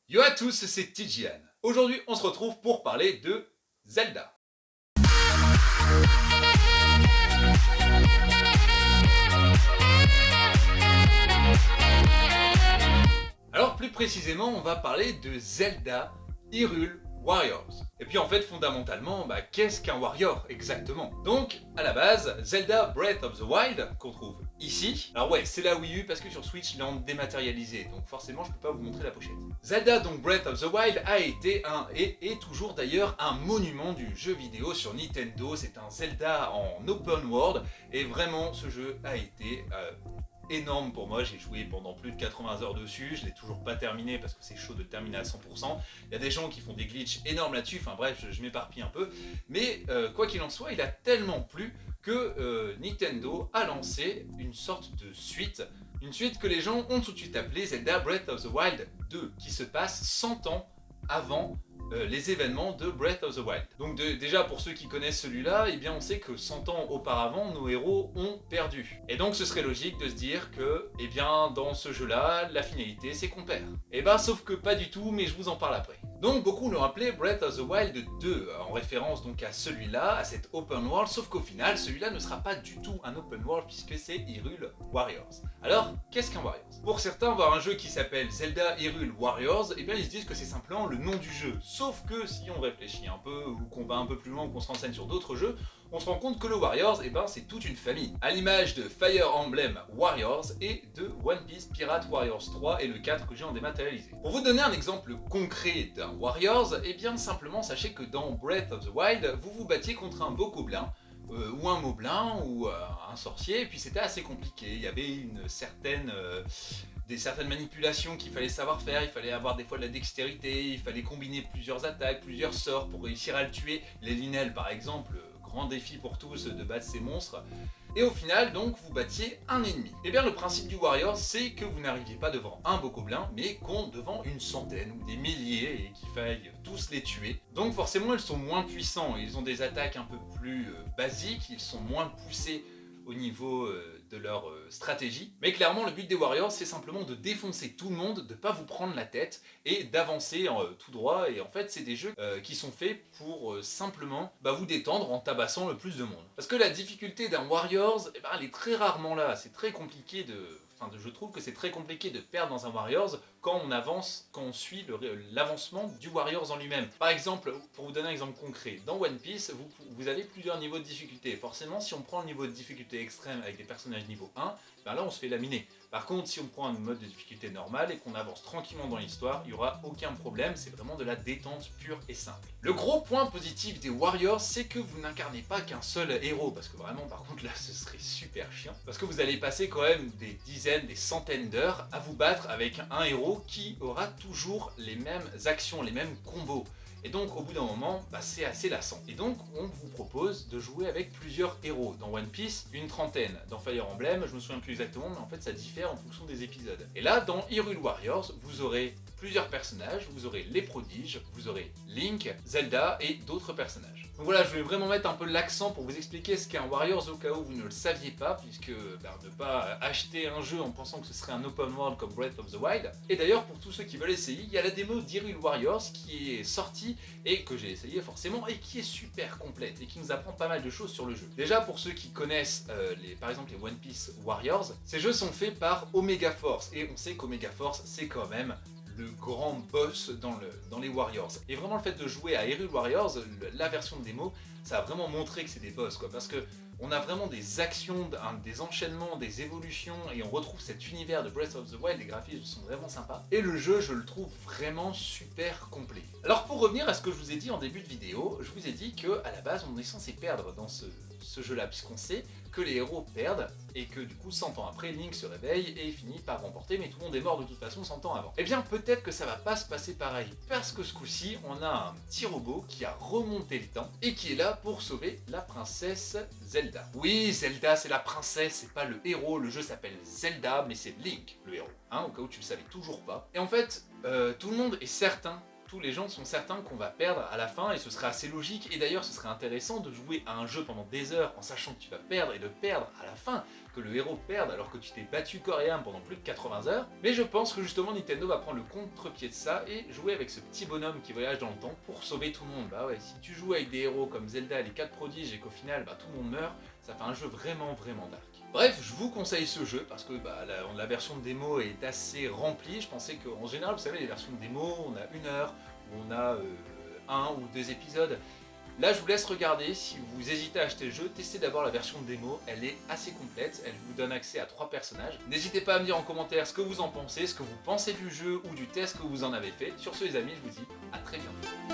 Yo à tous, c'est Tijian. Aujourd'hui, on se retrouve pour parler de Zelda. Alors plus précisément, on va parler de Zelda Hyrule Warriors. Et puis en fait, fondamentalement, qu'est-ce qu'un warrior exactement? Donc, à la base, Zelda Breath of the Wild, qu'on trouve ici. Alors ouais, c'est la Wii U parce que sur Switch, ils l'ont dématérialisé, donc forcément, je peux pas vous montrer la pochette. Zelda, donc Breath of the Wild, a été et est toujours d'ailleurs un monument du jeu vidéo sur Nintendo. C'est un Zelda en open world, et vraiment, ce jeu a été énorme pour moi. J'ai joué pendant plus de 80 heures dessus, je l'ai toujours pas terminé parce que c'est chaud de le terminer à 100%. Il y a des gens qui font des glitches énormes là-dessus, enfin bref, je m'éparpille un peu. Mais quoi qu'il en soit, il a tellement plu que Nintendo a lancé une sorte de suite. Une suite que les gens ont tout de suite appelée Zelda Breath of the Wild 2, qui se passe 100 ans avant les événements de Breath of the Wild. Donc déjà pour ceux qui connaissent celui-là, eh bien on sait que 100 ans auparavant, nos héros ont perdu. Et donc ce serait logique de se dire que, eh bien dans ce jeu-là, la finalité c'est qu'on perd. Et bah sauf que pas du tout, mais je vous en parle après. Donc beaucoup l'ont appelé Breath of the Wild 2, en référence donc à celui-là, à cet open world, sauf qu'au final, celui-là ne sera pas du tout un open world puisque c'est Hyrule Warriors. Alors, qu'est-ce qu'un Warriors? Pour certains, voir un jeu qui s'appelle Zelda Hyrule Warriors, eh bien ils se disent que c'est simplement le nom du jeu. Sauf que si on réfléchit un peu, ou qu'on va un peu plus loin, ou qu'on se renseigne sur d'autres jeux, on se rend compte que le Warriors, eh ben, c'est toute une famille. À l'image de Fire Emblem Warriors et de One Piece Pirate Warriors 3 et le 4 que j'ai en dématérialisé. Pour vous donner un exemple concret d'un Warriors, eh bien simplement sachez que dans Breath of the Wild, vous vous battiez contre un bokoblin, ou un moblin, ou un sorcier, et puis c'était assez compliqué. Il y avait des certaines manipulations qu'il fallait savoir faire, il fallait avoir des fois de la dextérité, il fallait combiner plusieurs attaques, plusieurs sorts pour réussir à le tuer. Les Linel par exemple, grand défi pour tous de battre ces monstres. Et au final, donc, vous battiez un ennemi. Et bien, le principe du Warrior, c'est que vous n'arriviez pas devant un bokoblin, mais devant une centaine ou des milliers et qu'il faille tous les tuer. Donc, forcément, ils sont moins puissants. Ils ont des attaques un peu plus basiques, ils sont moins poussés au niveau de leur stratégie. Mais clairement, le but des Warriors, c'est simplement de défoncer tout le monde, de ne pas vous prendre la tête et d'avancer tout droit. Et en fait, c'est des jeux qui sont faits pour simplement vous détendre en tabassant le plus de monde. Parce que la difficulté d'un Warriors, eh ben, elle est très rarement là. C'est très compliqué je trouve que c'est très compliqué de perdre dans un Warriors quand on avance, quand on suit l'avancement du Warriors en lui-même. Par exemple, pour vous donner un exemple concret, dans One Piece, vous avez plusieurs niveaux de difficulté. Forcément, si on prend le niveau de difficulté extrême avec des personnages niveau 1, ben là on se fait laminer. Par contre, si on prend un mode de difficulté normal et qu'on avance tranquillement dans l'histoire, il n'y aura aucun problème, c'est vraiment de la détente pure et simple. Le gros point positif des Warriors, c'est que vous n'incarnez pas qu'un seul héros, parce que vraiment, par contre, là, ce serait super chiant, parce que vous allez passer quand même des dizaines, des centaines d'heures à vous battre avec un héros qui aura toujours les mêmes actions, les mêmes combos. Et donc au bout d'un moment, c'est assez lassant. Et donc on vous propose de jouer avec plusieurs héros. Dans One Piece, une trentaine. Dans Fire Emblem, je me souviens plus exactement, mais en fait ça diffère en fonction des épisodes. Et là, dans Hyrule Warriors, vous aurez plusieurs personnages, vous aurez les prodiges, vous aurez Link, Zelda et d'autres personnages. Donc voilà, je vais vraiment mettre un peu l'accent pour vous expliquer ce qu'est un Warriors au cas où vous ne le saviez pas, puisque ne pas acheter un jeu en pensant que ce serait un open world comme Breath of the Wild. Et d'ailleurs, pour tous ceux qui veulent essayer, il y a la démo d'Hyrule Warriors qui est sortie et que j'ai essayé forcément et qui est super complète et qui nous apprend pas mal de choses sur le jeu. Déjà pour ceux qui connaissent par exemple les One Piece Warriors, ces jeux sont faits par Omega Force et on sait qu'Omega Force c'est quand même le grand boss dans les Warriors. Et vraiment le fait de jouer à Hyrule Warriors, la version de démo, ça a vraiment montré que c'est des boss quoi, parce que on a vraiment des actions, des enchaînements, des évolutions, et on retrouve cet univers de Breath of the Wild, les graphismes sont vraiment sympas, et le jeu, je le trouve vraiment super complet. Alors pour revenir à ce que je vous ai dit en début de vidéo, je vous ai dit que à la base on est censé perdre dans ce jeu-là, puisqu'on sait que les héros perdent, et que du coup 100 ans après, Link se réveille et finit par remporter, mais tout le monde est mort de toute façon 100 ans avant. Eh bien peut-être que ça va pas se passer pareil, parce que ce coup-ci, on a un petit robot qui a remonté le temps, et qui est là pour sauver la princesse Zelda. Oui, Zelda c'est la princesse, c'est pas le héros, le jeu s'appelle Zelda, mais c'est Link le héros, au cas où tu le savais toujours pas. Et en fait, tout le monde est certain surtout les gens sont certains qu'on va perdre à la fin et ce serait assez logique. Et d'ailleurs, ce serait intéressant de jouer à un jeu pendant des heures en sachant que tu vas perdre et de perdre à la fin, que le héros perde alors que tu t'es battu corps et âme pendant plus de 80 heures. Mais je pense que justement Nintendo va prendre le contre-pied de ça et jouer avec ce petit bonhomme qui voyage dans le temps pour sauver tout le monde. Bah ouais, si tu joues avec des héros comme Zelda et les 4 prodiges et qu'au final tout le monde meurt, ça fait un jeu vraiment dark. Bref, je vous conseille ce jeu parce que la version de démo est assez remplie. Je pensais qu'en général, vous savez, les versions de démo, on a 1 heure, ou on a 1 ou 2 épisodes. Là, je vous laisse regarder. Si vous hésitez à acheter le jeu, testez d'abord la version de démo. Elle est assez complète. Elle vous donne accès à 3 personnages. N'hésitez pas à me dire en commentaire ce que vous en pensez, ce que vous pensez du jeu ou du test que vous en avez fait. Sur ce, les amis, je vous dis à très bientôt.